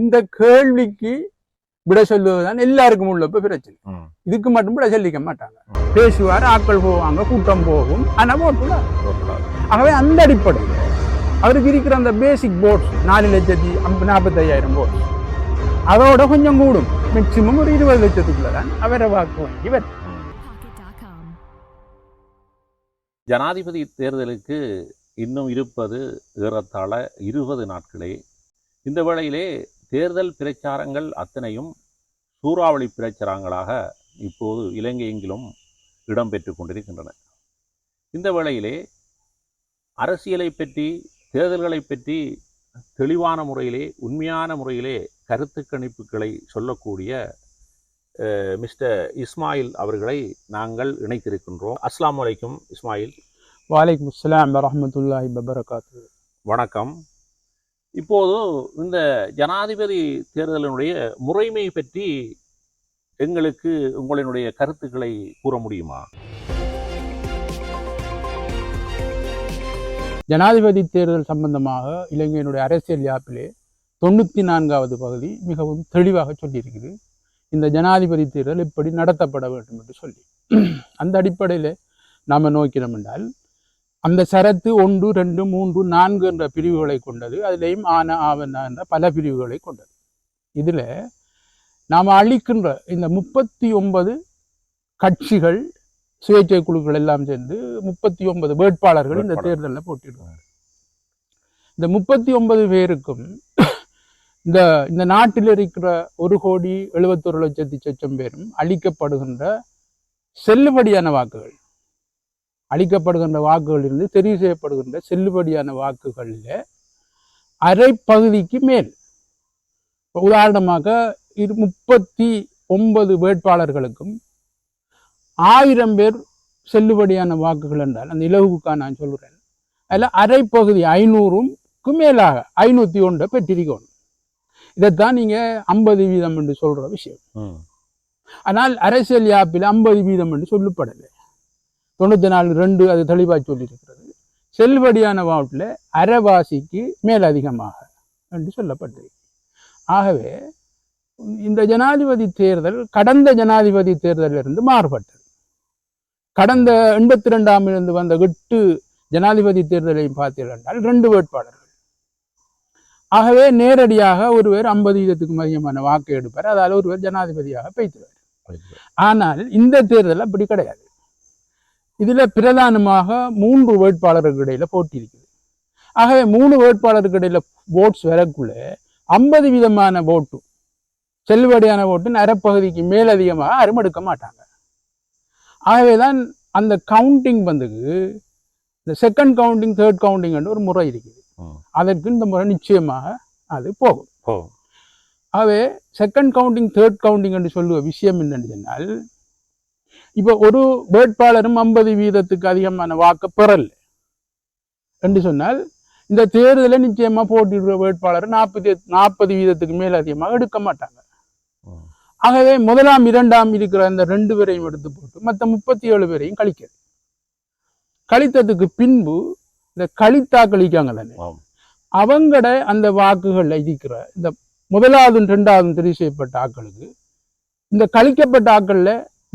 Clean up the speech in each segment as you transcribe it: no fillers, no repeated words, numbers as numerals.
இந்த கேள்விக்கு விட சொல்லுவதுதான் எல்லாருக்கும் உள்ள பிரச்சனை. இதுக்கு மட்டும் விட சொல்லிக்க மாட்டாங்க. பேசுவார், ஆட்கள் போவாங்க, கூட்டம் போகும், ஆனா போட்டுலாம். ஆகவே அந்த அடிப்படையில் அவருக்கு இருக்கிற அந்த பேசிக் போட்ஸ் 4,45,000 போட்ஸ் அதோட கொஞ்சம் கூடும். மேக்சிமம் ஒரு 20 லட்சத்துக்குள்ளதான் அவரை வாக்கு வாங்கி வரும். ஜனாதிபதி தேர்தலுக்கு இன்னும் இருப்பது ஏறத்தாழ 20 நாட்களே. இந்த வேளையிலே தேர்தல் பிரச்சாரங்கள் அத்தனையும் சூறாவளி பிரச்சாரங்களாக இப்போது இலங்கை எங்கிலும் இடம்பெற்று கொண்டிருக்கின்றன. இந்த வேளையிலே அரசியலை பற்றி, தேர்தல்களை பற்றி தெளிவான முறையிலே, உண்மையான முறையிலே கருத்து கணிப்புகளை சொல்லக்கூடிய மிஸ்டர் இஸ்மாயில் அவர்களை நாங்கள் இணைத்திருக்கின்றோம். அஸ்ஸலாமு அலைக்கும் இஸ்மாயில். வலைக்கும் அஸ்ஸலாம் வரஹ்மத்துல்லாஹி வபரகாத்துஹு. வணக்கம். இப்போது இந்த ஜனாதிபதி தேர்தலினுடைய முறைமை பற்றி எங்களுக்கு உங்களினுடைய கருத்துக்களை கூற முடியுமா? ஜனாதிபதி தேர்தல் சம்பந்தமாக இலங்கையினுடைய அரசியல் யாப்பிலே 94வது பகுதி மிகவும் தெளிவாக சொல்லியிருக்கிறது. இந்த ஜனாதிபதி தேர்தல் எப்படி நடத்தப்பட வேண்டும் என்று சொல்லி, அந்த அடிப்படையில் நாம் நோக்கினோம் என்றால் அந்த சரத்து 1, 2, 3, 4 என்ற பிரிவுகளை கொண்டது. அதிலேயும் ஆன ஆவன என்ற பல பிரிவுகளை கொண்டது. இதில் நாம் அளிக்கின்ற இந்த 39 கட்சிகள், சுயேட்சை குழுக்கள் எல்லாம் சேர்ந்து 39 வேட்பாளர்கள் இந்த தேர்தலில் போட்டிடுவாங்க. இந்த 39 பேருக்கும் இந்த நாட்டில் இருக்கிற 1,71,00,000 பேரும் அளிக்கப்படுகின்ற செல்லுபடியான வாக்குகள், அளிக்கப்படுகின்ற வாக்குகளிலிருந்து தெரிவு செய்யப்படுகின்ற செல்லுபடியான வாக்குகளில் அரை பகுதிக்கு மேல், உதாரணமாக 39 வேட்பாளர்களுக்கும் 1000 பேர் செல்லுபடியான வாக்குகள் என்றால், அந்த இலகுக்காக நான் சொல்கிறேன், அதில் அரை பகுதி 500க்கும் மேலாக 501 பெற்றிருக்கணும். இதைத்தான் நீங்கள் 50% என்று சொல்கிற விஷயம். ஆனால் அரசியல் யாப்பில் 50% என்று சொல்லப்படலை. 94.2 அது தெளிவாக சொல்லியிருக்கிறது. செல்லுபடியான வாட்டில் அரைவாசிக்கு மேலதிகமாக என்று சொல்லப்பட்டது. ஆகவே இந்த ஜனாதிபதி தேர்தல் கடந்த ஜனாதிபதி தேர்தலிலிருந்து மாறுபட்டது. கடந்த 82ஆம் இருந்து வந்த 8 ஜனாதிபதி தேர்தலையும் பார்த்தீர்கள் 2 வேட்பாளர்கள். ஆகவே நேரடியாக ஒருவர் 50%க்கும் அதிகமான வாக்கு எடுப்பார், அதால் ஒருவர் ஜனாதிபதியாக பெய்துவார். ஆனால் இந்த தேர்தல் அப்படி கிடையாது. இதுல பிரதானமாக 3 வேட்பாளருக்கு இடையில போட்டி இருக்குது. ஆகவே 3 வேட்பாளருக்கு இடையில ஓட்ஸ் வரக்குள்ள 50% ஓட்டு, செல்லுபடியான ஓட்டு அரைப்பகுதிக்கு மேலதிகமாக யாரும் எடுக்க மாட்டாங்க. ஆகவேதான் அந்த கவுண்டிங் இந்த செகண்ட் கவுண்டிங், தேர்ட் கவுண்டிங் என்று ஒரு முறை இருக்குது. அதற்கு இந்த முறை நிச்சயமாக அது போகும். ஆகவே செகண்ட் கவுண்டிங், தேர்ட் கவுண்டிங் என்று சொல்லுவ விஷயம் என்னன்னு சொன்னால், இப்போ ஒரு வேட்பாளரும் 50%க்கு அதிகமான வாக்கு பெறல என்று சொன்னால், இந்த தேர்தலில் நிச்சயமா போட்டியிடுற வேட்பாளர் 40% மேல் அதிகமாக எடுக்க மாட்டாங்க. ஆகவே முதலாம், இரண்டாம் இருக்கிற அந்த 2 பேரையும் எடுத்து போட்டு மற்ற 37 பேரையும் கழித்ததுக்கு பின்பு இந்த கழித்தா கழிக்காங்க தானே, அவங்கள அந்த வாக்குகள் இருக்கிற இந்த முதலாவது 2வது தெரிவு செய்யப்பட்ட ஆக்களுக்கு இந்த கழிக்கப்பட்ட ஆக்கள்ல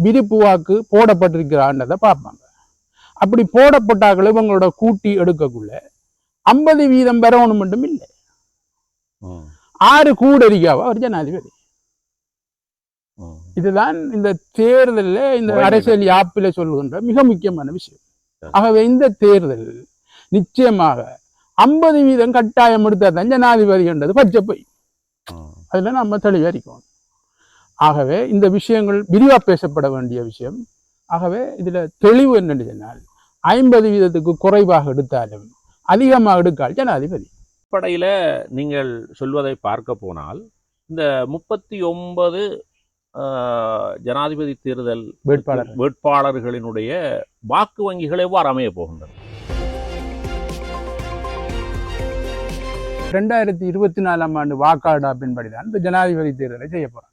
விரிப்பு வாக்கு போடப்பட்டிருக்கிறான்றதை பார்ப்பாங்க. அப்படி போடப்பட்டாக்கள் இவங்களோட கூட்டி எடுக்கக்குள்ள 50% பெறணும் மட்டும் இல்லை, 6 கூட இருக்காவா ஒரு ஜனாதிபதி. இதுதான் இந்த தேர்தலில் இந்த அரசியல் யாப்பில சொல்லுகின்ற மிக முக்கியமான விஷயம். ஆகவே இந்த தேர்தல் நிச்சயமாக 50% கட்டாயம் எடுத்தாதான் ஜனாதிபதி என்றது பச்சை போய், அதுல நம்ம தெளிவா இருக்கணும். ஆகவே இந்த விஷயங்கள் விரிவா பேசப்பட வேண்டிய விஷயம். ஆகவே இதுல தெளிவு என்னன்னு சொன்னால், 50%க்கு குறைவாக எடுத்தாலும் அதிகமாக எடுக்கால் ஜனாதிபதி. அடிப்படையில் நீங்கள் சொல்வதை பார்க்க போனால் இந்த 39 ஜனாதிபதி தேர்தல் வேட்பாளர்களினுடைய வாக்கு வங்கிகள் எவ்வாறு அமைய போகின்றன? 2024ஆம் ஆண்டு வாக்காளர்பின்படிதான் இந்த ஜனாதிபதி தேர்தலை செய்ய போறாங்க.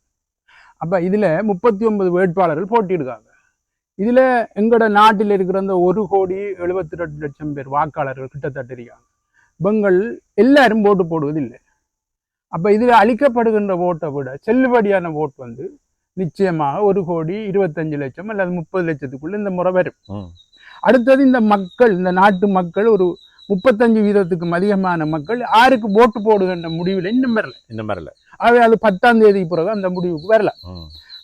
அப்ப இதுல 39 வேட்பாளர்கள் போட்டியிடுறாங்க. இதுல எங்களோட நாட்டில் இருக்கிற அந்த 1,72,00,000 பேர் வாக்காளர்கள் கிட்டத்தட்ட இருக்காங்க. இவங்கள் எல்லாரும் ஓட்டு போடுவதில்லை. அப்ப இதுல அளிக்கப்படுகின்ற ஓட்டை விட செல்லுபடியான ஓட்டு வந்து நிச்சயமாக 1,25,00,000 அல்லது 30,00,000 இந்த முறை வரும். அடுத்தது இந்த மக்கள், இந்த நாட்டு மக்கள் ஒரு 35% அதிகமான மக்கள் யாருக்கு ஓட்டு போடுகின்ற முடிவில் இன்னும் வரல. ஆகவே அது 10ஆம் தேதி பிறகு அந்த முடிவுக்கு வரல.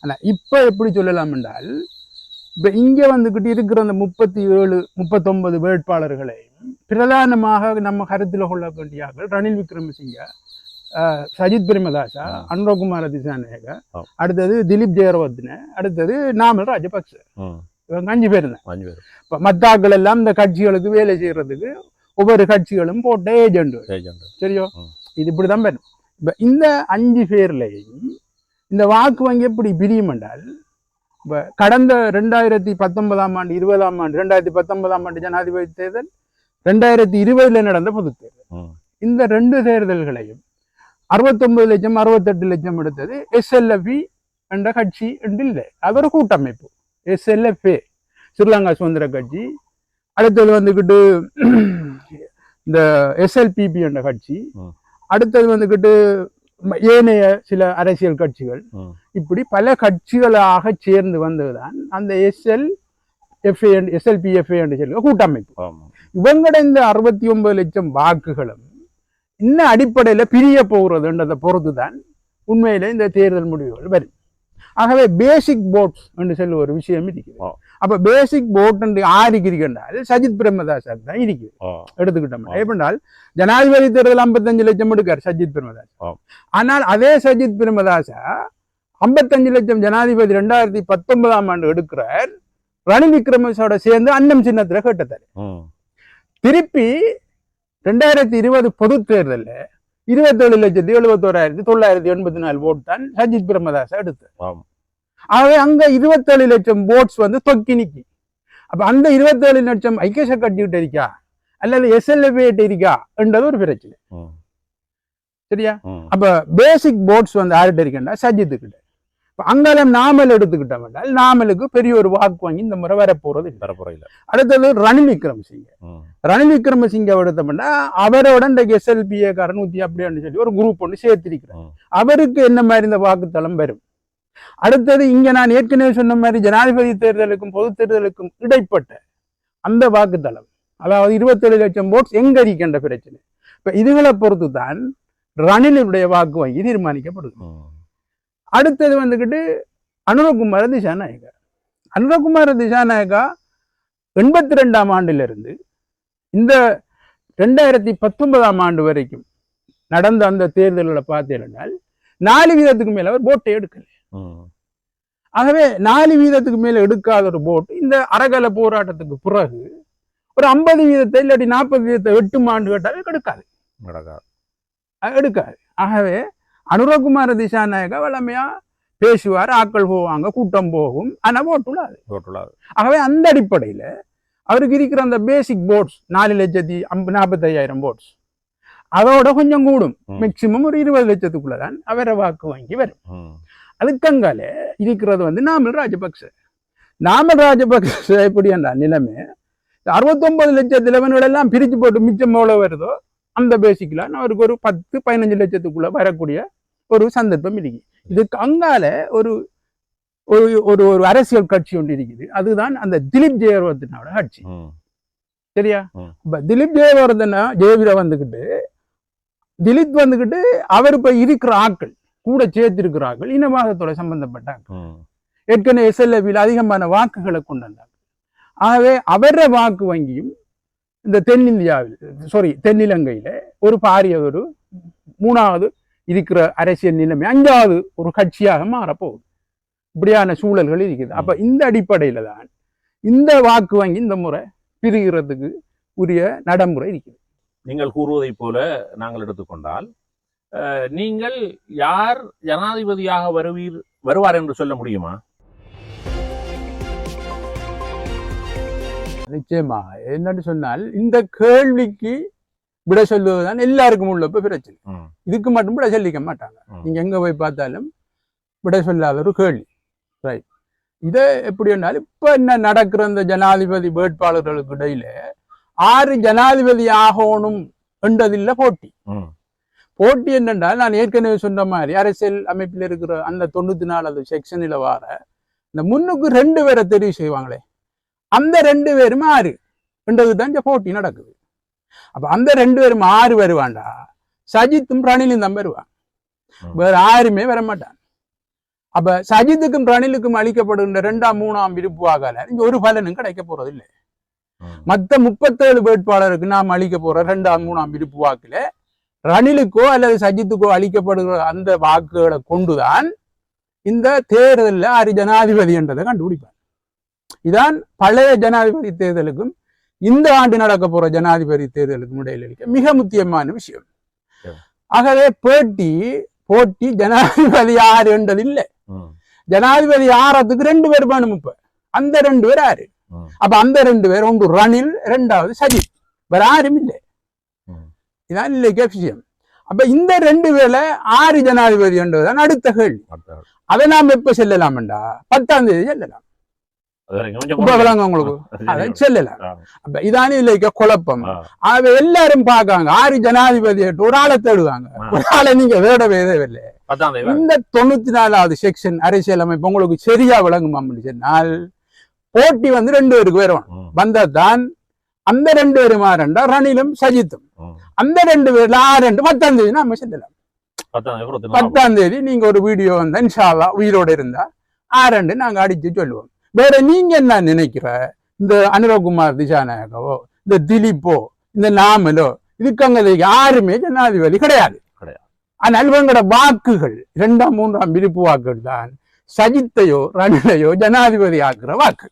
ஆனா இப்ப எப்படி சொல்லலாம் என்றால், இப்ப இங்க வந்துகிட்டு இருக்கிற அந்த 37-39 வேட்பாளர்களை பிரதானமாக நம்ம கருத்தில் கொள்ள வேண்டியார்கள் ரணில் விக்ரமசிங்க, சஜித் பிரேமதாசா, அனுரகுமார திசாநாயக, அடுத்தது திலீப் ஜெயவர்தன, அடுத்தது நாமல் ராஜபக்ச. இவங்க 5 பேர் தான். இப்ப மத்தாக்கள் எல்லாம் இந்த கட்சிகளுக்கு வேலை செய்யறதுக்கு ஒவ்வொரு கட்சிகளும் போட்ட ஏஜென்ட். சரியோ, இது இப்படிதான் வரும். இப்ப இந்த 5 பேர்லையும் இந்த வாக்கு வங்கி எப்படி பிரியும் என்றால், இப்ப கடந்த 2019ஆம் ஆண்டு 20ஆம் ஆண்டு 2019ஆம் ஆண்டு ஜனாதிபதி தேர்தல், 2020 நடந்த பொது தேர்தல், இந்த 2 தேர்தல்களையும் 69 லட்சம் 68 லட்சம் எடுத்தது SLFE என்ற கட்சி என்று இல்லை, அது ஒரு கூட்டமைப்பு. SLFA ஸ்ரீலங்கா சுதந்திர கட்சி, அடுத்தது வந்துகிட்டு இந்த SLPP என்ற கட்சி, அடுத்தது வந்துகிட்டு ஏனைய சில அரசியல் கட்சிகள், இப்படி பல கட்சிகளாக சேர்ந்து வந்ததுதான் அந்த SLPFA என்று சொல்ல கூட்டமைப்பு. இவங்களோட இந்த 69 லட்சம் வாக்குகளும் இன்னும் அடிப்படையில பிரிய போகிறதுன்றதை பொறுத்துதான் உண்மையில இந்த தேர்தல் முடிவுகள் வரும். ஆகவே பேசிக் போட்ஸ் என்று சொல்ல ஒரு விஷயம் இருக்குது. அப்ப பேசிக் போட் என்று யாருக்கு இருக்கின்றால் சஜித் பிரேமதாசாக்கு தான் இருக்குது. எடுத்துக்கிட்டோம் எப்படினால், ஜனாதிபதி தேர்தல் 55 லட்சம் எடுக்கார் சஜித் பிரேமதாசா. ஆனால் அதே சஜித் பிரேமதாசா 55 லட்சம் ஜனாதிபதி 2019ஆம் ஆண்டு எடுக்கிறார். ரணில் விக்ரமசிங்கோட சேர்ந்து அன்னம் சின்னத்துல கேட்டதாரு. திருப்பி 2020 பொது தேர்தல்ல 27,71,984 ஓட்டு தான் சஜித் பிரேமதாசா எடுத்தார். ஆகவே அங்க 27 லட்சம் ஓட்ஸ் வந்து தொக்கி நிக்கி. அப்ப அந்த 27 லட்சம் ஐக்கிய கட்சிகிட்ட இருக்கா அல்லது SLFA இருக்கா என்றது ஒரு பிரச்சனை. சரியா? அப்ப பேசிக் போட்ஸ் வந்து யார்கிட்ட இருக்கா? சஜித்து கிட்ட. அங்காலம் நாமல் எடுத்துக்கிட்டோம் என்றால் நாமலுக்கு பெரிய ஒரு வாக்கு வாங்கி இந்த முறை வரப்போறது இல்லை. அடுத்தது ரணில் விக்ரமசிங்க எடுத்தோம்னா அவரோட இந்த SLPA 100 அப்படின்னு சொல்லி ஒரு குரூப் ஒன்று சேர்த்திருக்கிறார். அவருக்கு என்ன மாதிரி இந்த வாக்குத்தளம் வரும். அடுத்தது இங்க நான் ஏற்கனவே சொன்ன மாதிரி ஜனாதிபதி தேர்தலுக்கும் பொது தேர்தலுக்கும் இடைப்பட்ட அந்த வாக்குத்தளம், அதாவது 27 லட்சம் ஓட்ஸ் எங்க இருக்கின்ற பிரச்சனை. இப்ப இதுகளை பொறுத்து தான் ரணிலுடைய வாக்கு வங்கி தீர்மானிக்கப்படுது. அடுத்தது வந்துகிட்டு அனுரகுமார திசாநாயகா. 82ஆம் ஆண்டிலிருந்து இந்த 2019ஆம் ஆண்டு வரைக்கும் நடந்த அந்த தேர்தல்களை பார்த்தீர்கள் 4% மேல அவர் போட்டை எடுக்கல. ஆகவே 4% மேல எடுக்காத ஒரு போட் இந்த அறகல போராட்டத்துக்கு பிறகு ஒரு 50% இல்லாட்டி 40% 8 ஆண்டு கேட்டாலே எடுக்காது. ஆகவே அனுரகுமார திசாநாயகா வளமையா பேசுவார், ஆக்கள் போவாங்க, கூட்டம் போகும், ஆனா ஓட்டுள்ளாது. ஆகவே அந்த அடிப்படையில அவருக்கு இருக்கிற அந்த பேசிக் போட்ஸ் 4,45,000 போட்ஸ் அதோட கொஞ்சம் கூடும். மேக்சிமம் ஒரு 20 லட்சத்துக்குள்ளதான் அவரை வாக்கு வாங்கி வரும். அதுக்கங்கால இருக்கிறது வந்து நாமல் ராஜபக்ச எப்படி என்ற நிலைமை 69 லட்சத்துல எல்லாம் பிரிச்சு போட்டு மிச்சம் எவ்வளவு வருதோ அந்த பேசிக்கல அவருக்கு ஒரு 10-15 லட்சத்துக்குள்ள வரக்கூடிய ஒரு சந்தர்ப்பம் இருக்கு. இதுக்கு அங்கால ஒரு ஒரு ஒரு அரசியல் கட்சி ஒன்று இருக்குது. அதுதான் அந்த திலீப் ஜெயவர்தனோட கட்சி. சரியா? திலீப் ஜெயவீர வந்துகிட்டு திலீப் வந்துகிட்டு அவர் இப்ப இருக்கிற ஆட்கள் கூட சேர்த்திருக்கிற ஆட்கள் இனவாதத்தோட சம்பந்தப்பட்ட ஆட்கள். ஏற்கனவே SLFல அதிகமான வாக்குகளை கொண்டு வந்தாங்க. ஆகவே அவர வாக்கு வங்கியும் இந்த தென்னிலங்கையில ஒரு பாரிய ஒரு 3வது இருக்கிற அரசியல் நிலைமை 5வது ஒரு கட்சியாக மாறப்போகுது. இப்படியான சூழல்கள் இருக்குது. அப்ப இந்த அடிப்படையில தான் இந்த வாக்கு வங்கி இந்த முறை பிரிகிறதுக்கு உரிய நடைமுறை இருக்குது. நீங்கள் கூறுவதை போல நாங்கள் எடுத்துக்கொண்டால் நீங்கள் யார் ஜனாதிபதியாக வருவார் என்று சொல்ல முடியுமா? நிச்சயமாக. என்னன்னு சொன்னால் இந்த கேள்விக்கு விட சொல்லுவதுதான் எல்லாருக்கும் உள்ள பிரச்சனை. இதுக்கு மட்டும் விட சொல்லிக்க மாட்டாங்க. நீங்க எங்க போய் பார்த்தாலும் விட சொல்லாத ஒரு கேள்வி. ரைட். இதை எப்படி என்றால் இப்ப என்ன நடக்கிற இந்த ஜனாதிபதி வேட்பாளர்களுக்கு இடையில 6 ஜனாதிபதி ஆகணும் என்றதில்லை போட்டி. போட்டி என்னென்றால் நான் ஏற்கனவே சொன்ன மாதிரி அரசியல் அமைப்பில் இருக்கிற அந்த 94 செக்ஷனில் வர இந்த முன்னுக்கு 2 பேரை தெரிவு செய்வாங்களே, அந்த 2 பேரும் 6 தான் இந்த போட்டி நடக்குது. அப்ப அந்த 2 பேரும் 6 வருவாண்டா, சஜித்தும் ரணிலும் தான் வருவாங்க, வேற யாருமே வர மாட்டாங்க. அப்ப சஜித்துக்கும் ரணிலுக்கும் அளிக்கப்படுகின்ற 2ஆம் 3ஆம் விருப்பு வாக்கால இங்க ஒரு பலனும் கிடைக்க போறது இல்லை. மற்ற 37 வேட்பாளருக்கு நாம் அளிக்க போற 2ஆம் 3ஆம் விருப்பு வாக்குல ரணிலுக்கோ அல்லது சஜித்துக்கோ அளிக்கப்படுகிற அந்த வாக்குகளை கொண்டுதான் இந்த தேர்தலில் யாரு ஜனாதிபதி என்றதை கண்டுபிடிப்பார். இதான் பழைய ஜனாதிபதி தேர்தலுக்கும் இந்த ஆண்டு நடக்க போற ஜனாதிபதி தேர்தலுக்கும் இடையில் இருக்க மிக முக்கியமான விஷயம். ஆகவே போட்டி ஜனாதிபதி யாரு என்றது இல்லை. ஜனாதிபதி ஆறதுக்கு 2 பேர் வேணும். இப்ப அந்த 2 பேர் யாரு? அப்ப அந்த 2 பேர், ஒன்று ரணில், 2வது சஜித், வேற யாரும் இல்லை. இதான் இல்லைக்க விஷயம். அப்ப இந்த 2 பேர்ல 6 ஜனாதிபதி என்றதுதான் அடுத்த கேள்வி. அதை நாம் எப்ப செல்லலாம்டா? 10ஆம் தேதி செல்லலாம். உங்களுக்கு அதை செல்லலாம். அப்ப இதானே இல்லைக்க குழப்பம். அவ எல்லாரும் பாக்காங்க 6 ஜனாதிபதி ஒரு ஆளை தேடுவாங்க. ஒரு ஆளை நீங்க வேடவே இல்லை. இந்த 94வது செக்ஷன் அரசியல் அமைப்பு உங்களுக்கு சரியா விளங்குமாம் சொன்னால் போட்டி 2 பேருக்கு வரும். வந்ததான் அந்த 2 பேரும் மாறண்டா ரணிலும் சஜித்தும். அந்த 2 பேர்ல 6 10ஆம் தேதி நாம செல்லலாம். 10ஆம் தேதி நீங்க ஒரு வீடியோ வந்தா இன்ஷா அல்லாஹ் உயிரோட இருந்தா 6 நாங்க அடிச்சு சொல்லுவோம். வேற நீங்க என்ன நினைக்கிற? இந்த அனுரகுமார் திசாநாயகவோ, இந்த திலீப்போ, இந்த நாமலோ, இதுக்கு யாருமே ஜனாதிபதி கிடையாது. ஆனால் இவங்களோட வாக்குகள் 2ஆம் 3ஆம் விருப்பு வாக்குகள் தான் சஜித்தையோ ரணிலையோ ஜனாதிபதி ஆக்குற வாக்கு.